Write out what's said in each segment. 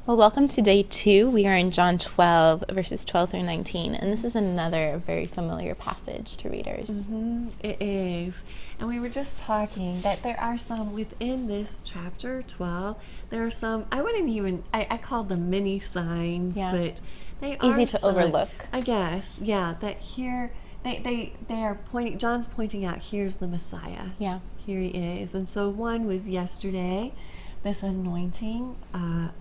Well, welcome to day 2. We are in John 12, verses 12 through 19, and this is another very familiar passage to readers. It is. And we were just talking that there are some within this chapter 12, there are some, I called them mini signs, but they are easy to overlook. I guess, that here, they are pointing, John's pointing out, here's the Messiah. Yeah. Here he is. And so one was yesterday, this anointing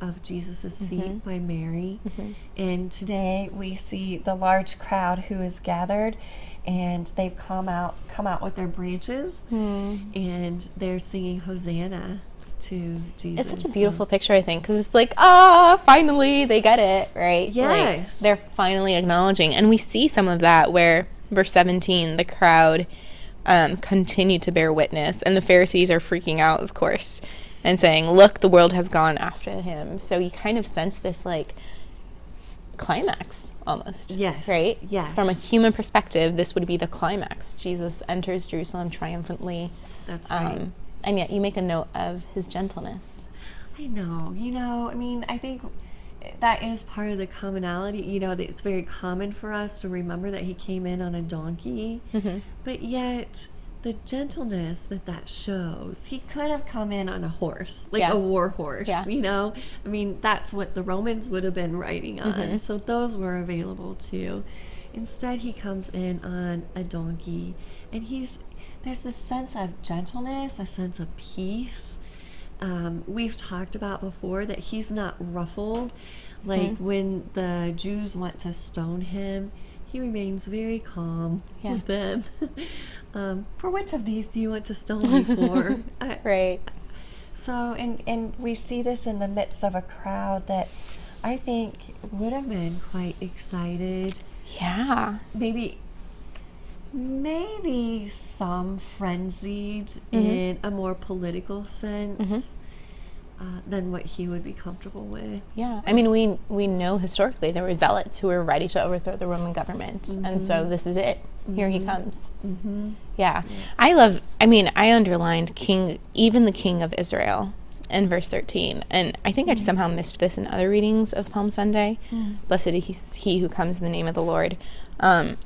of Jesus's feet by Mary. And today we see the large crowd who is gathered, and they've come out with their branches, and they're singing Hosanna to Jesus. It's such a beautiful picture, I think, because it's like, finally they get it, right? Yes. Like, they're finally acknowledging. And we see some of that where, verse 17, the crowd continue to bear witness, and the Pharisees are freaking out, of course, and saying, look, the world has gone after him. So you kind of sense this, like, climax, almost. Yes. Right? Yes. From a human perspective, this would be the climax. Jesus enters Jerusalem triumphantly. That's right. And yet you make a note of his gentleness. I know. I think that is part of the commonality. That it's very common for us to remember that he came in on a donkey. But yet the gentleness that shows, he could have come in on a horse, like a war horse, that's what the Romans would have been riding on. So those were available too. Instead, he comes in on a donkey, and there's this sense of gentleness, a sense of peace. We've talked about before that he's not ruffled. Like when the Jews want to stone him, he remains very calm with them. For which of these do you want to stone me for? Right. So, and we see this in the midst of a crowd that I think would have been quite excited. Yeah. Maybe some frenzied in a more political sense than what he would be comfortable with. Yeah. I mean, we know historically there were zealots who were ready to overthrow the Roman government. And so this is it. Here he comes. Yeah. I underlined even the King of Israel in verse 13. And I think I somehow missed this in other readings of Palm Sunday. Blessed is he who comes in the name of the Lord. But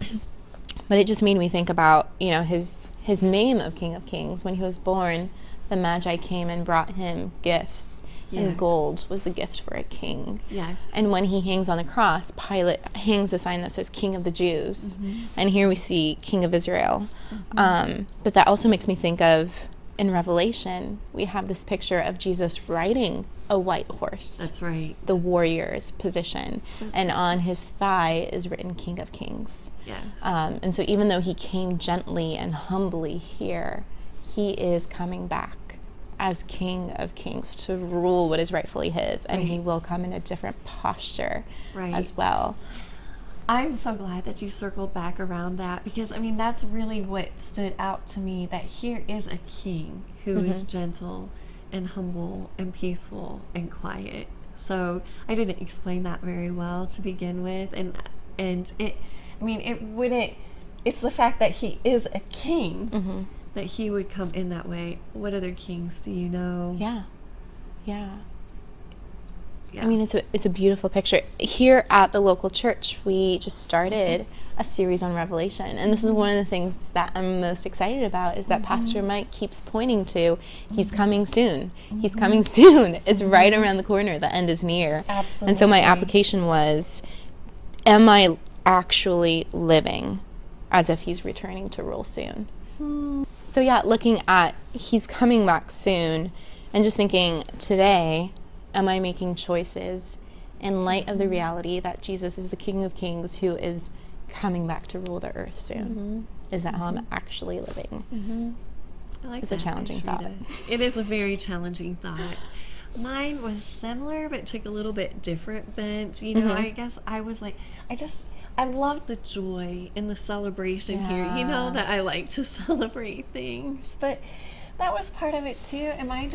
it just made me think about, his name of King of Kings. When he was born, the Magi came and brought him gifts. Yes. And gold was the gift for a king. Yes. And when he hangs on the cross, Pilate hangs a sign that says King of the Jews. And here we see King of Israel. But that also makes me think of, in Revelation, we have this picture of Jesus riding a white horse. That's right. The warrior's position. And on his thigh is written King of Kings. Yes. And so even though he came gently and humbly here, he is coming back as King of Kings to rule what is rightfully his, and he will come in a different posture as well. I'm so glad that you circled back around that, because that's really what stood out to me, that here is a king who is gentle and humble and peaceful and quiet. So I didn't explain that very well to begin with, and it's the fact that he is a king, that he would come in that way. What other kings do you know? Yeah. I mean, it's a beautiful picture. Here at the local church, we just started a series on Revelation, and this is one of the things that I'm most excited about, is that Pastor Mike keeps pointing to, he's coming soon. He's coming soon. It's right around the corner. The end is near. Absolutely. And so my application was, am I actually living as if he's returning to rule soon? So looking at he's coming back soon, and just thinking, today, am I making choices in light of the reality that Jesus is the King of Kings who is coming back to rule the earth soon? Is that how I'm actually living? I like it's that, a challenging thought. It is a very challenging thought. Mine was similar, but took a little bit different bent. I guess I was like, I love the joy and the celebration here. That I like to celebrate things, but that was part of it too. Am I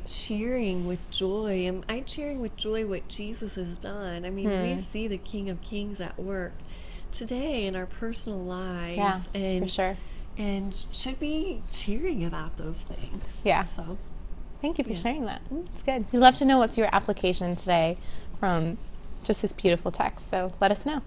cheering with joy? Am I cheering with joy what Jesus has done? We see the King of Kings at work today in our personal lives, and for sure, and should be cheering about those things. Yeah. So Thank you for Yeah. sharing that. It's good. We'd love to know what's your application today from just this beautiful text. So let us know.